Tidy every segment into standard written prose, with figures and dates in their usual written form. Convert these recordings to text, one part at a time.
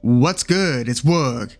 What's good? It's Woog.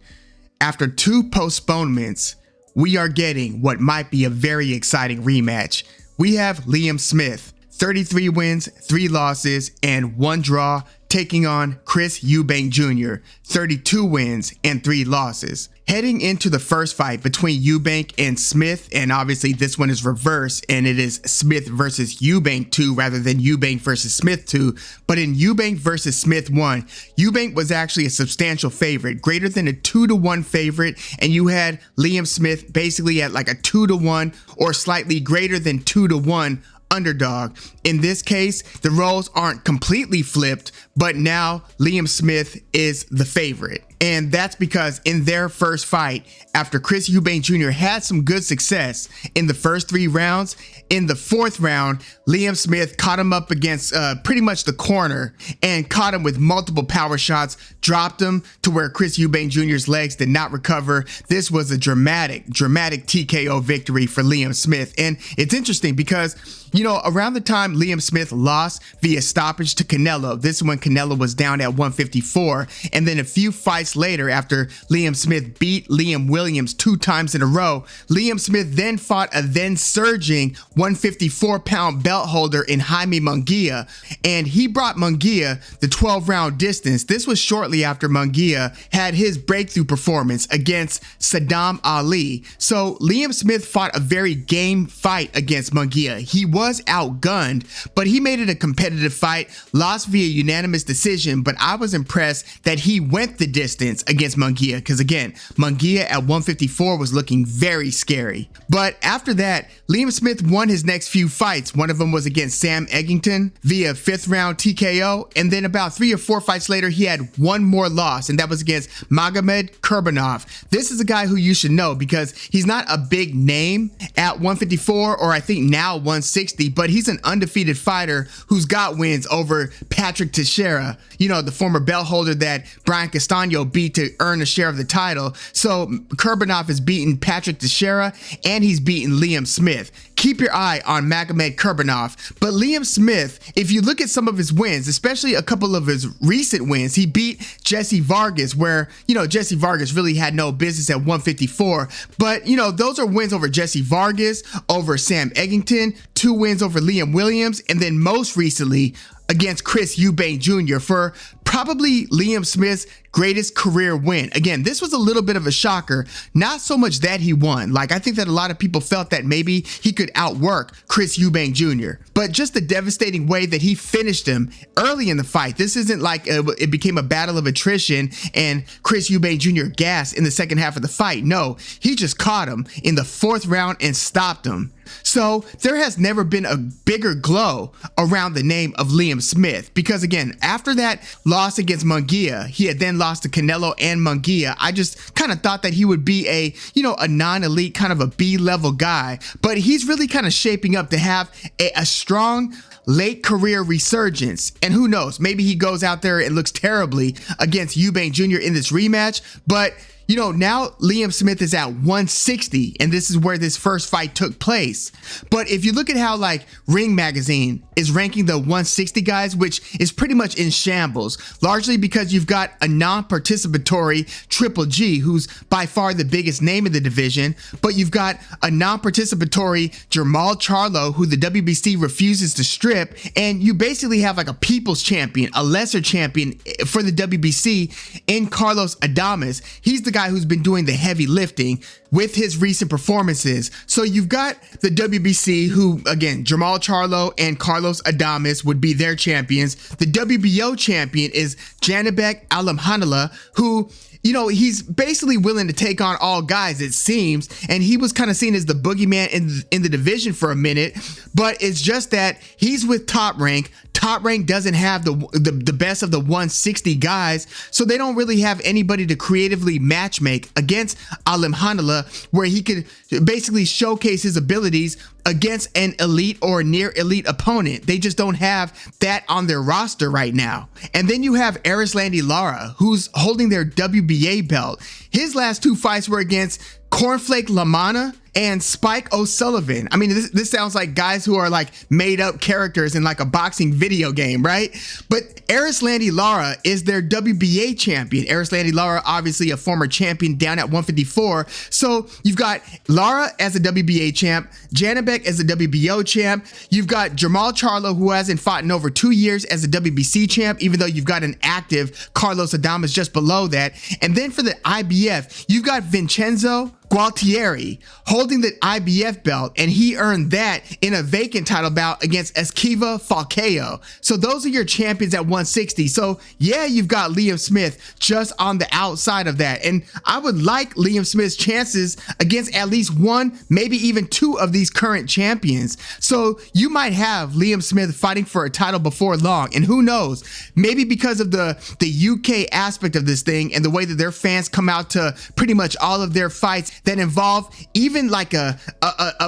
After 2 postponements, we are getting what might be a very exciting rematch. We have Liam Smith, 33 wins, 3 losses, and 1 draw, taking on Chris Eubank Jr., 32 wins and 3 losses. Heading into the first fight between Eubank and Smith, and obviously this one is reverse and it is Smith versus Eubank 2 rather than Eubank versus Smith 2, but in Eubank versus Smith 1, Eubank was actually a substantial favorite, greater than a 2-to-1 favorite, and you had Liam Smith basically at like a 2-to-1 or slightly greater than 2-to-1 underdog. In this case, the roles aren't completely flipped, but now Liam Smith is the favorite. And that's because in their first fight, after Chris Eubank Jr. had some good success in the first 3 rounds, in the 4th round, Liam Smith caught him up against pretty much the corner and caught him with multiple power shots, dropped him to where Chris Eubank Jr.'s legs did not recover. This was a dramatic TKO victory for Liam Smith. And it's interesting because, you know, around the time Liam Smith lost via stoppage to Canelo, this is when Canelo was down at 154, and then a few fights later, after Liam Smith beat Liam Williams 2 times in a row, Liam Smith then fought a then surging 154-pound belt holder in Jaime Munguia, and he brought Munguia the 12-round distance. This was shortly after Munguia had his breakthrough performance against Saddam Ali. So Liam Smith fought a very game fight against Munguia. He was outgunned, but he made it a competitive fight, lost via unanimous decision, but I was impressed that he went the distance against Munguia, because again, Munguia at 154 was looking very scary. But after that, Liam Smith won his next few fights. One of them was against Sam Eggington via 5th round TKO, and then about 3 or 4 fights later, he had one more loss, and that was against Magomed Kurbanov. This is a guy who you should know because he's not a big name at 154, or I think now 160, but he's an undefeated fighter who's got wins over Patrick Teixeira, you know, the former belt holder that Brian Castaño beat to earn a share of the title. So Kurbanov has beaten Patrick Teixeira and he's beaten Liam Smith. Keep your eye on Magomed Kurbanov. But Liam Smith, if you look at some of his wins, especially a couple of his recent wins, he beat Jesse Vargas, where, you know, Jesse Vargas really had no business at 154. But, you know, those are wins over Jesse Vargas, over Sam Eggington, 2 wins over Liam Williams, and then most recently against Chris Eubank Jr. for probably Liam Smith's greatest career win. Again, this was a little bit of a shocker, not so much that he won. Like, I think that a lot of people felt that maybe he could outwork Chris Eubank Jr., but just the devastating way that he finished him early in the fight. This isn't like it became a battle of attrition and Chris Eubank Jr. gassed in the second half of the fight. No, he just caught him in the 4th round and stopped him. So there has never been a bigger glow around the name of Liam Smith, because again, after that loss against Munguia, he had then lost to Canelo and Munguia. I just kind of thought that he would be a, you know, a non-elite kind of a B-level guy, but he's really kind of shaping up to have a strong late career resurgence. And who knows, maybe he goes out there and looks terribly against Eubank Jr. in this rematch, but you know, now Liam Smith is at 160, and this is where this first fight took place. But if you look at how like Ring Magazine is ranking the 160 guys, which is pretty much in shambles, largely because you've got a non-participatory Triple G, who's by far the biggest name in the division, but you've got a non-participatory Jermall Charlo, who the WBC refuses to strip, and you basically have like a people's champion, a lesser champion for the WBC in Carlos Adames. He's the guy who's been doing the heavy lifting with his recent performances. So you've got the WBC, who again, Jermall Charlo and Carlos Adames would be their champions. The WBO champion is Janibek Alimhanullah, who, you know, he's basically willing to take on all guys, it seems, and he was kind of seen as the boogeyman in the division for a minute, but it's just that he's with Top Rank. Top Rank doesn't have the best of the 160 guys, so they don't really have anybody to creatively matchmake against Alimhanullah, where he could basically showcase his abilities against an elite or near elite opponent. They just don't have that on their roster right now. And then you have Erislandy Lara, who's holding their WBA belt. His last 2 fights were against Cornflake Lamana and Spike O'Sullivan. I mean, this sounds like guys who are like made up characters in like a boxing video game, right? But Erislandy Lara is their WBA champion. Erislandy Lara, obviously a former champion down at 154. So you've got Lara as a WBA champ, Janibek as a WBO champ. You've got Jamal Charlo, who hasn't fought in over 2 years, as a WBC champ, even though you've got an active Carlos Adames just below that. And then for the IBF, you've got Vincenzo Gualtieri holding the IBF belt, and he earned that in a vacant title bout against Esquiva Falcao. So those are your champions at 160. So yeah, you've got Liam Smith just on the outside of that. And I would like Liam Smith's chances against at least one, maybe even two of these current champions. So you might have Liam Smith fighting for a title before long. And who knows, maybe because of the UK aspect of this thing and the way that their fans come out to pretty much all of their fights that involve even like a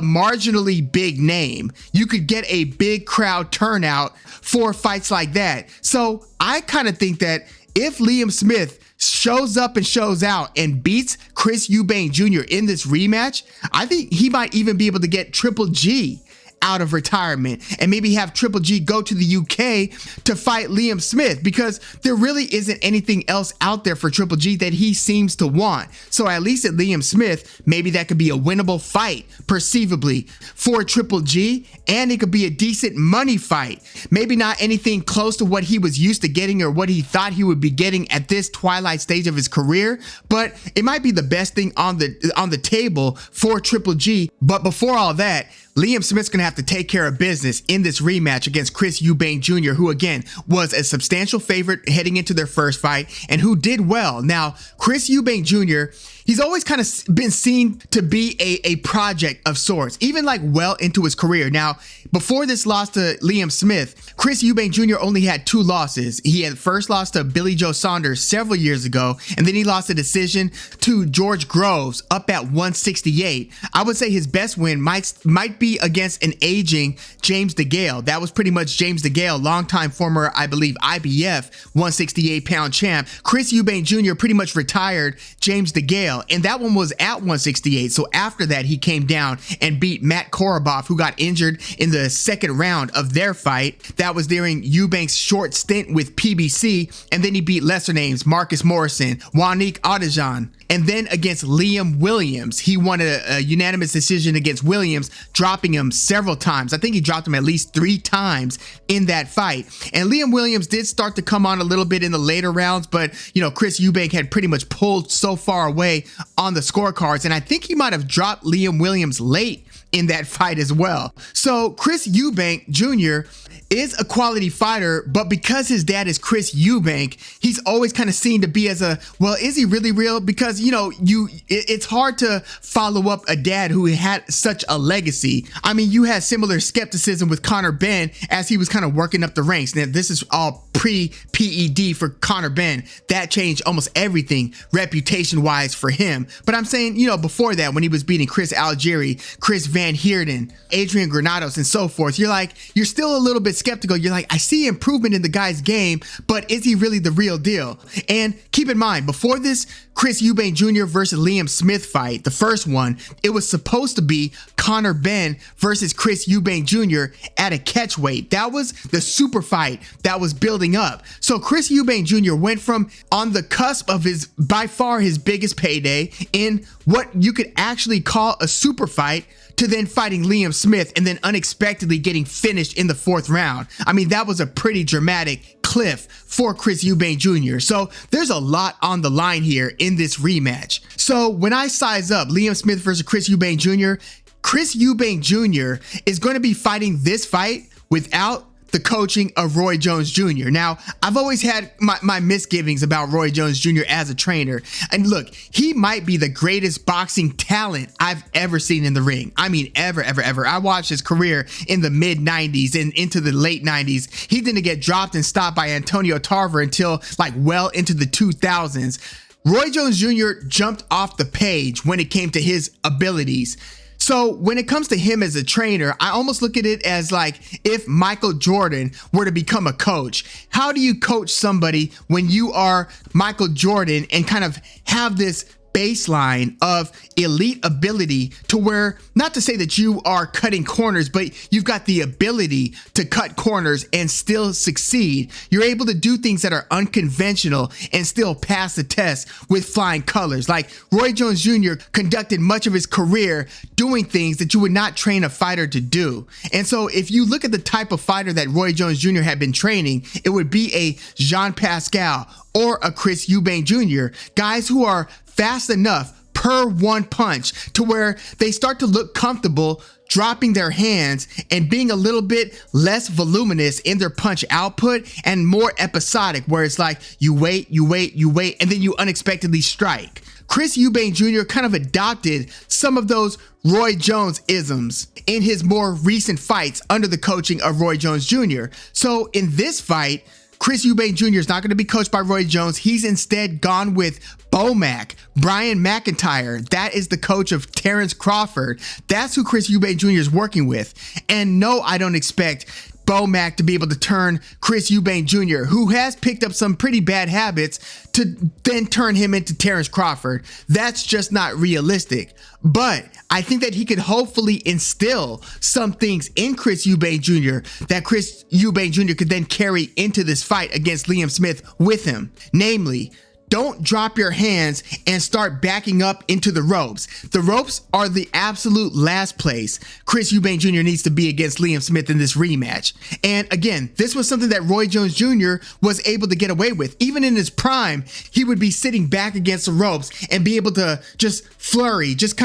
marginally big name, you could get a big crowd turnout for fights like that. So I kind of think that if Liam Smith shows up and shows out and beats Chris Eubank Jr. in this rematch, I think he might even be able to get Triple G out of retirement and maybe have Triple G go to the UK to fight Liam Smith, because there really isn't anything else out there for Triple G that he seems to want. So at least at Liam Smith, maybe that could be a winnable fight perceivably for Triple G, and it could be a decent money fight. Maybe not anything close to what he was used to getting or what he thought he would be getting at this twilight stage of his career, but it might be the best thing on the table for Triple G. But before all that, Liam Smith's gonna have to take care of business in this rematch against Chris Eubank Jr., who again was a substantial favorite heading into their first fight and who did well. Now, Chris Eubank Jr., he's always kind of been seen to be a project of sorts, even like well into his career. Now, before this loss to Liam Smith, Chris Eubank Jr. only had 2 losses. He had first lost to Billy Joe Saunders several years ago, and then he lost a decision to George Groves up at 168. I would say his best win might be against an aging James DeGale. That was pretty much James DeGale, longtime former, I believe, IBF 168-pound champ. Chris Eubank Jr. pretty much retired James DeGale, and that one was at 168. So after that, he came down and beat Matt Korobov, who got injured in the second round of their fight. That was during Eubank's short stint with PBC, and then he beat lesser names, Marcus Morrison, Wanik Adejan. And then against Liam Williams, he won a unanimous decision against Williams, dropping him several times. I think he dropped him at least 3 times in that fight. And Liam Williams did start to come on a little bit in the later rounds, but you know, Chris Eubank had pretty much pulled so far away on the scorecards, and I think he might have dropped Liam Williams late in that fight as well. So Chris Eubank Jr. is a quality fighter, but because his dad is Chris Eubank, he's always kind of seen to be as a, well, is he really real? Because, you know, it's hard to follow up a dad who had such a legacy. I mean, you had similar skepticism with Conor Benn as he was kind of working up the ranks. Now, this is all pre-PED for Conor Benn. That changed almost everything reputation-wise for him. But I'm saying, you know, before that, when he was beating Chris Algieri, Chris Van Heerden, Adrian Granados, and so forth, you're still a little bit skeptical. You're like, I see improvement in the guy's game, but is he really the real deal? And keep in mind, before this Chris Eubank Jr. versus Liam Smith fight, the first one, it was supposed to be Conor Benn versus Chris Eubank Jr. at a catchweight. That was the super fight that was building up. So Chris Eubank Jr. went from on the cusp of his, by far his biggest payday in what you could actually call a super fight, to then fighting Liam Smith and then unexpectedly getting finished in the 4th round. I mean, that was a pretty dramatic cliff for Chris Eubank Jr. So there's a lot on the line here in this rematch. So when I size up Liam Smith versus Chris Eubank Jr., Chris Eubank Jr. is going to be fighting this fight without the coaching of Roy Jones Jr. Now, I've always had my misgivings about Roy Jones Jr. as a trainer. And look, he might be the greatest boxing talent I've ever seen in the ring. I mean, ever. I watched his career in the mid-90s and into the late 90s. He didn't get dropped and stopped by Antonio Tarver until like well into the 2000s. Roy Jones Jr. jumped off the page when it came to his abilities. So when it comes to him as a trainer, I almost look at it as like if Michael Jordan were to become a coach. How do you coach somebody when you are Michael Jordan and kind of have this baseline of elite ability to where, not to say that you are cutting corners, but you've got the ability to cut corners and still succeed. You're able to do things that are unconventional and still pass the test with flying colors. Like Roy Jones Jr. conducted much of his career doing things that you would not train a fighter to do. And so if you look at the type of fighter that Roy Jones Jr. had been training, it would be a Jean Pascal or a Chris Eubank Jr., guys who are fast enough per one punch to where they start to look comfortable dropping their hands and being a little bit less voluminous in their punch output and more episodic, where it's like you wait, and then you unexpectedly strike. Chris Eubank Jr. kind of adopted some of those Roy Jones isms in his more recent fights under the coaching of Roy Jones Jr. So in this fight, Chris Eubank Jr. is not going to be coached by Roy Jones. He's instead gone with Bomac, Brian McIntyre. That is the coach of Terrence Crawford. That's who Chris Eubank Jr. is working with. And no, I don't expect Bomac to be able to turn Chris Eubank Jr., who has picked up some pretty bad habits, to then turn him into Terrence Crawford. That's just not realistic. But I think that he could hopefully instill some things in Chris Eubank Jr. that Chris Eubank Jr. could then carry into this fight against Liam Smith with him. Namely, don't drop your hands and start backing up into the ropes. The ropes are the absolute last place Chris Eubank Jr. needs to be against Liam Smith in this rematch. And again, this was something that Roy Jones Jr. was able to get away with. Even in his prime, he would be sitting back against the ropes and be able to just flurry, just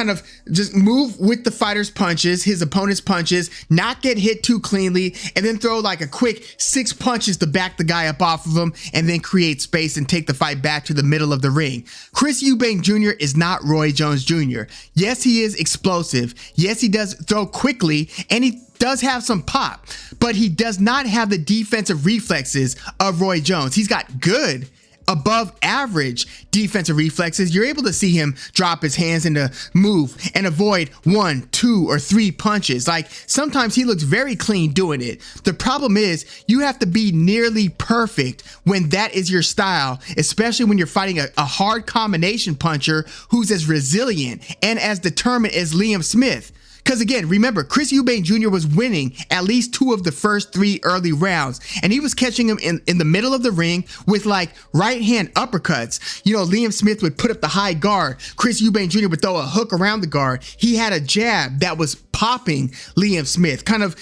move with the fighter's punches, his opponent's punches, not get hit too cleanly, and then throw like a quick 6 punches to back the guy up off of him, and then create space and take the fight back to the middle of the ring. Chris Eubank Jr. is not Roy Jones Jr. Yes, he is explosive. Yes, he does throw quickly, and he does have some pop, but he does not have the defensive reflexes of Roy Jones. He's got good, above average defensive reflexes. You're able to see him drop his hands and to move and avoid 1, 2, or 3 punches. Like, sometimes he looks very clean doing it. The problem is you have to be nearly perfect when that is your style, especially when you're fighting a hard combination puncher who's as resilient and as determined as Liam Smith. Because again, remember, Chris Eubank Jr. was winning at least 2 of the first 3 early rounds, and he was catching him in the middle of the ring with like right hand uppercuts. You know, Liam Smith would put up the high guard. Chris Eubank Jr. would throw a hook around the guard. He had a jab that was popping Liam Smith, kind of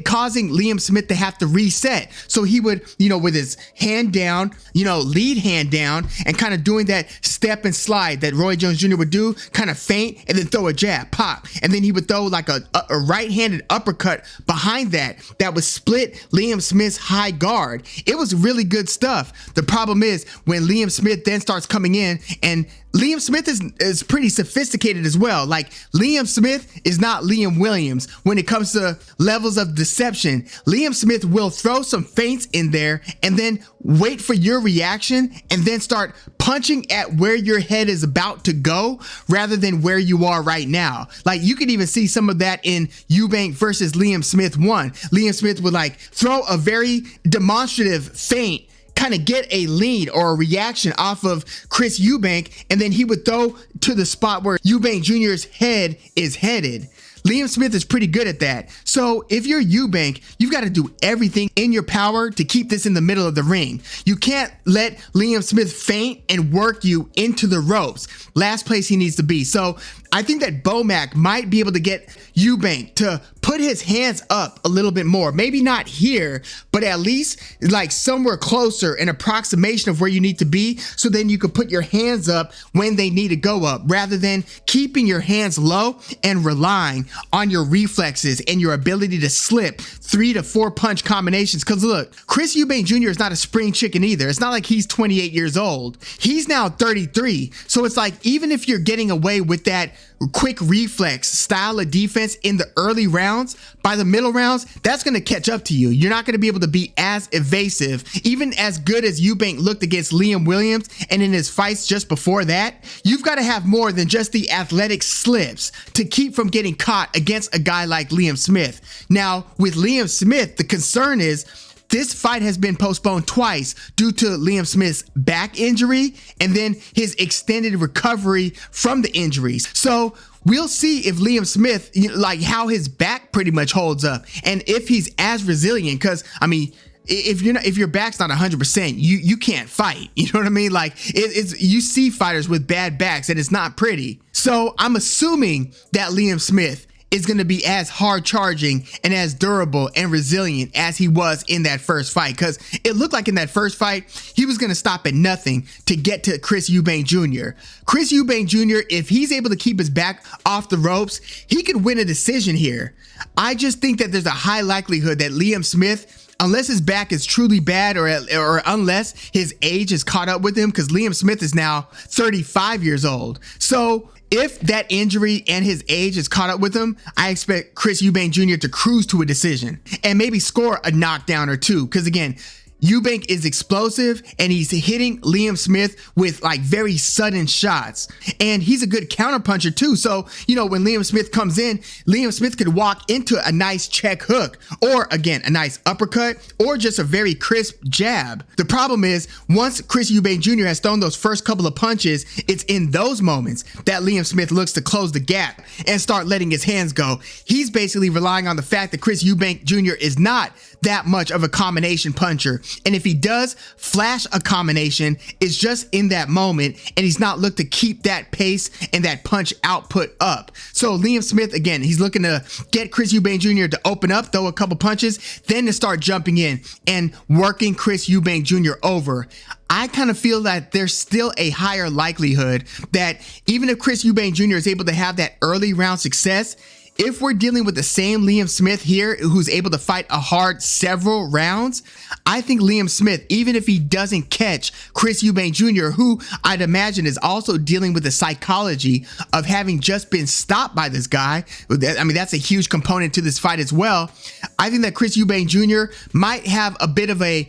causing Liam Smith to have to reset. So he would, with his hand down, lead hand down, and kind of doing that step and slide that Roy Jones Jr. would do, kind of feint, and then throw a jab, pop. And then he would throw like a right-handed uppercut behind that would split Liam Smith's high guard. It was really good stuff. The problem is when Liam Smith then starts coming in, and Liam Smith is pretty sophisticated as well. Like, Liam Smith is not Liam Williams when it comes to levels of deception. Liam Smith will throw some feints in there and then wait for your reaction and then start punching at where your head is about to go rather than where you are right now. Like, you can even see some of that in Eubank versus Liam Smith 1. Liam Smith would like throw a very demonstrative feint, kind of get a lead or a reaction off of Chris Eubank, and then he would throw to the spot where Eubank Jr.'s head is headed. Liam Smith is pretty good at that. So if you're Eubank, you've got to do everything in your power to keep this in the middle of the ring. You can't let Liam Smith feint and work you into the ropes. Last place he needs to be. So I think that Bomac might be able to get Eubank to put his hands up a little bit more. Maybe not here, but at least like somewhere closer, an approximation of where you need to be, so then you can put your hands up when they need to go up, rather than keeping your hands low and relying on your reflexes and your ability to slip 3 to 4 punch combinations. Because look, Chris Eubank Jr. is not a spring chicken either. It's not like he's 28 years old. He's now 33. So it's like, even if you're getting away with that quick reflex style of defense in the early rounds, by the middle rounds, that's going to catch up to you. You're not going to be able to be as evasive, even as good as Eubank looked against Liam Williams and in his fights just before that. You've got to have more than just the athletic slips to keep from getting caught against a guy like Liam Smith. Now, with Liam Smith, the concern is This fight has been postponed twice due to Liam Smith's back injury and then his extended recovery from the injuries. So we'll see if Liam Smith, like how his back pretty much holds up and if he's as resilient. Because I mean, if your back's not 100%, you can't fight. You know what I mean? Like it's you see fighters with bad backs and it's not pretty. So I'm assuming that Liam Smith is going to be as hard charging and as durable and resilient as he was in that first fight, because it looked like in that first fight he was going to stop at nothing to get to Chris Eubank Jr. Chris Eubank Jr., if he's able to keep his back off the ropes, he could win a decision here. I just think that there's a high likelihood that Liam Smith, unless his back is truly bad or unless his age is caught up with him, because Liam Smith is now 35 years old. So if that injury and his age is caught up with him, I expect Chris Eubank Jr. to cruise to a decision and maybe score a knockdown or two. Because again, Eubank is explosive and he's hitting Liam Smith with like very sudden shots, and he's a good counterpuncher too. So, when Liam Smith comes in, Liam Smith could walk into a nice check hook or again, a nice uppercut or just a very crisp jab. The problem is once Chris Eubank Jr. has thrown those first couple of punches, it's in those moments that Liam Smith looks to close the gap and start letting his hands go. He's basically relying on the fact that Chris Eubank Jr. is not that much of a combination puncher. And if he does flash a combination, it's just in that moment and he's not looked to keep that pace and that punch output up. So Liam Smith, again, he's looking to get Chris Eubank Jr. to open up, throw a couple punches, then to start jumping in and working Chris Eubank Jr. over. I kind of feel that there's still a higher likelihood that even if Chris Eubank Jr. is able to have that early round success, if we're dealing with the same Liam Smith here who's able to fight a hard several rounds, I think Liam Smith, even if he doesn't catch Chris Eubank Jr., who I'd imagine is also dealing with the psychology of having just been stopped by this guy, I mean, that's a huge component to this fight as well. I think that Chris Eubank Jr. might have a bit of a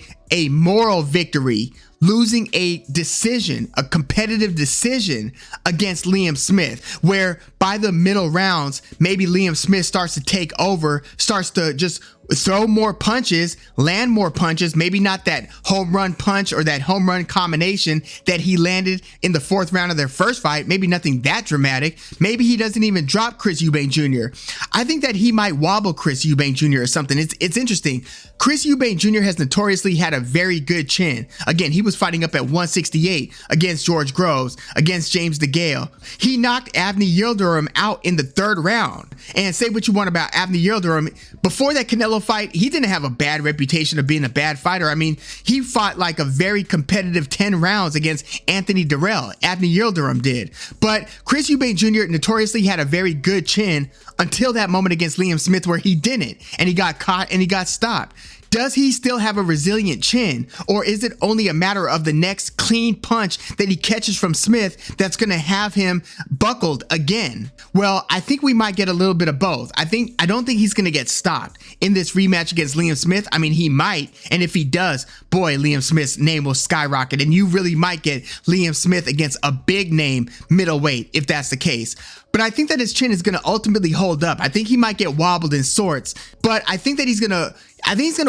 moral victory, losing a decision, a competitive decision against Liam Smith, where by the middle rounds, maybe Liam Smith starts to take over, starts to just throw more punches, land more punches, maybe not that home run punch or that home run combination that he landed in the fourth round of their first fight, maybe nothing that dramatic. Maybe he doesn't even drop Chris Eubank Jr. I think that he might wobble Chris Eubank Jr. or something. It's interesting. Chris Eubank Jr. has notoriously had a very good chin. Again, he was fighting up at 168 against George Groves, against James DeGale. He knocked Avni Yildirim out in the third round. And say what you want about Avni Yildirim, before that Canelo fight, he didn't have a bad reputation of being a bad fighter. I mean, he fought like a very competitive 10 rounds against Anthony Durrell. Avni Yildirim did. But Chris Eubank Jr. notoriously had a very good chin until that moment against Liam Smith where he didn't, and he got caught and he got stopped. Does he still have a resilient chin, or is it only a matter of the next clean punch that he catches from Smith that's going to have him buckled again? Well, I think we might get a little bit of both. I don't think he's going to get stopped in this rematch against Liam Smith. I mean, he might, and if he does, boy, Liam Smith's name will skyrocket, and you really might get Liam Smith against a big name middleweight if that's the case. But I think that his chin is going to ultimately hold up. I think he might get wobbled in sorts, but I think that he's going to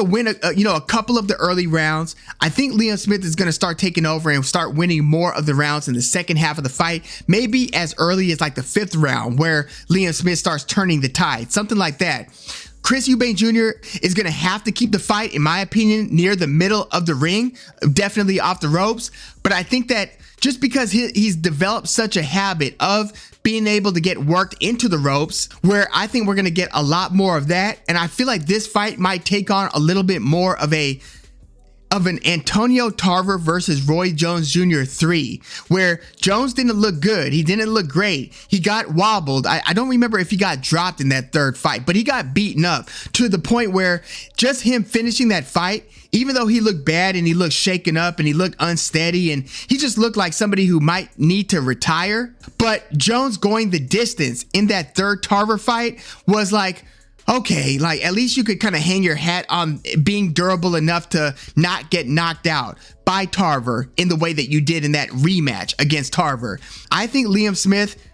win a couple of the early rounds. I think Liam Smith is going to start taking over and start winning more of the rounds in the second half of the fight, maybe as early as like the fifth round where Liam Smith starts turning the tide, something like that. Chris Eubank Jr. is going to have to keep the fight, in my opinion, near the middle of the ring, definitely off the ropes. But I think that just because he's developed such a habit of being able to get worked into the ropes, where I think we're going to get a lot more of that. And I feel like this fight might take on a little bit more of an Antonio Tarver versus Roy Jones Jr. 3, where Jones didn't look good. He didn't look great. He got wobbled. I don't remember if he got dropped in that third fight, but he got beaten up to the point where just him finishing that fight, even though he looked bad and he looked shaken up and he looked unsteady and he just looked like somebody who might need to retire, but Jones going the distance in that third Tarver fight was like, okay, like at least you could kind of hang your hat on being durable enough to not get knocked out by Tarver in the way that you did in that rematch against Tarver. I think Liam Smith,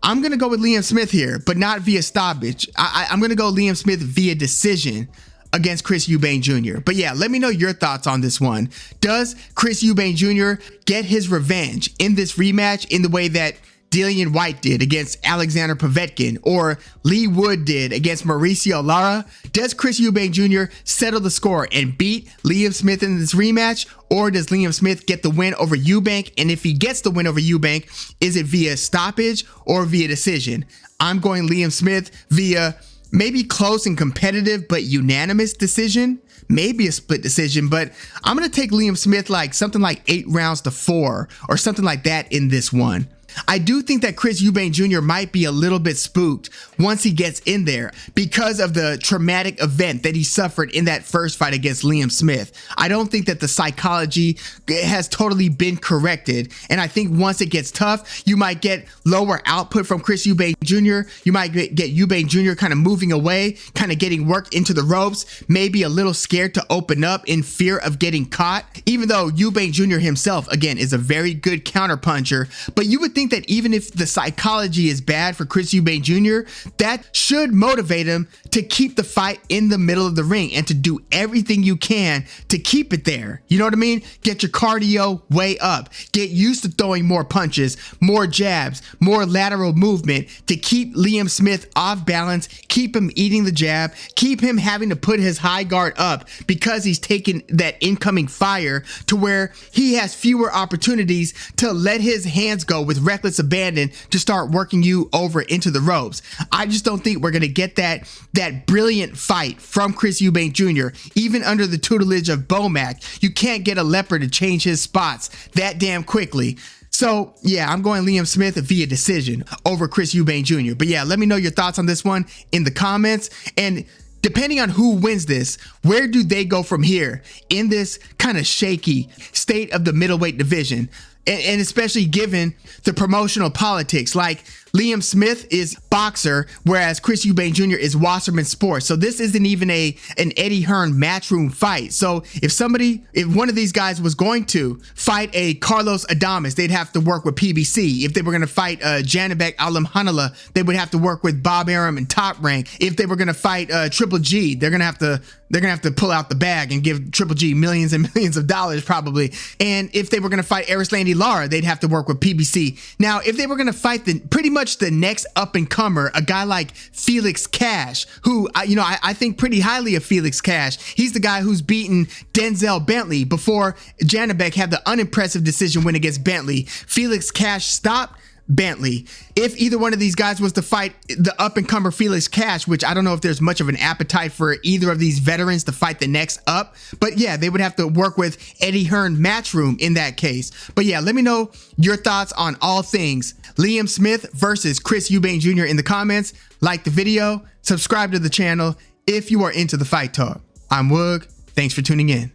I'm going to go with Liam Smith here, but not via stoppage. I'm going to go Liam Smith via decision against Chris Eubank Jr. But yeah, let me know your thoughts on this one. Does Chris Eubank Jr. get his revenge in this rematch in the way that Dillian White did against Alexander Povetkin, or Lee Wood did against Mauricio Lara? Does Chris Eubank Jr. settle the score and beat Liam Smith in this rematch, or does Liam Smith get the win over Eubank? And if he gets the win over Eubank, is it via stoppage or via decision? I'm going Liam Smith via maybe close and competitive, but unanimous decision. Maybe a split decision, but I'm going to take Liam Smith like something like 8 rounds to 4 or something like that in this one. I do think that Chris Eubank Jr. might be a little bit spooked once he gets in there because of the traumatic event that he suffered in that first fight against Liam Smith. I don't think that the psychology has totally been corrected, and I think once it gets tough, you might get lower output from Chris Eubank Jr. You might get Eubank Jr. kind of moving away, kind of getting worked into the ropes, maybe a little scared to open up in fear of getting caught, even though Eubank Jr. himself, again, is a very good counterpuncher. But you would think that even if the psychology is bad for Chris Eubank Jr., that should motivate him to keep the fight in the middle of the ring and to do everything you can to keep it there. You know what I mean? Get your cardio way up. Get used to throwing more punches, more jabs, more lateral movement to keep Liam Smith off balance, keep him eating the jab, keep him having to put his high guard up because he's taking that incoming fire to where he has fewer opportunities to let his hands go with reckless abandon to start working you over into the ropes. I just don't think we're going to get that brilliant fight from Chris Eubank Jr. Even under the tutelage of Bomac, you can't get a leopard to change his spots that damn quickly. So yeah, I'm going Liam Smith via decision over Chris Eubank Jr. But yeah, let me know your thoughts on this one in the comments. And depending on who wins this, where do they go from here in this kind of shaky state of the middleweight division? And especially given the promotional politics, like Liam Smith is boxer, whereas Chris Eubank Jr. is Wasserman Sports. So this isn't even an Eddie Hearn matchroom fight. So if one of these guys was going to fight a Carlos Adames, they'd have to work with PBC. If they were going to fight Janibek Alimhanala, they would have to work with Bob Arum and Top Rank. If they were going to fight Triple G, they're gonna have to pull out the bag and give Triple G millions and millions of dollars probably. And if they were going to fight Erislandy Lara, they'd have to work with PBC. Now, if they were going to fight pretty much the next up and comer, a guy like Felix Cash, who I think pretty highly of Felix Cash. He's the guy who's beaten Denzel Bentley before Janibek had the unimpressive decision win against Bentley. Felix Cash stopped Bentley. If either one of these guys was to fight the up-and-comer Felix Cash, which I don't know if there's much of an appetite for either of these veterans to fight the next up, but yeah, they would have to work with Eddie Hearn Matchroom in that case. But yeah, let me know your thoughts on all things Liam Smith versus Chris Eubank Jr. in the comments. Like the video, subscribe to the channel if you are into the fight talk. I'm Woog. Thanks for tuning in.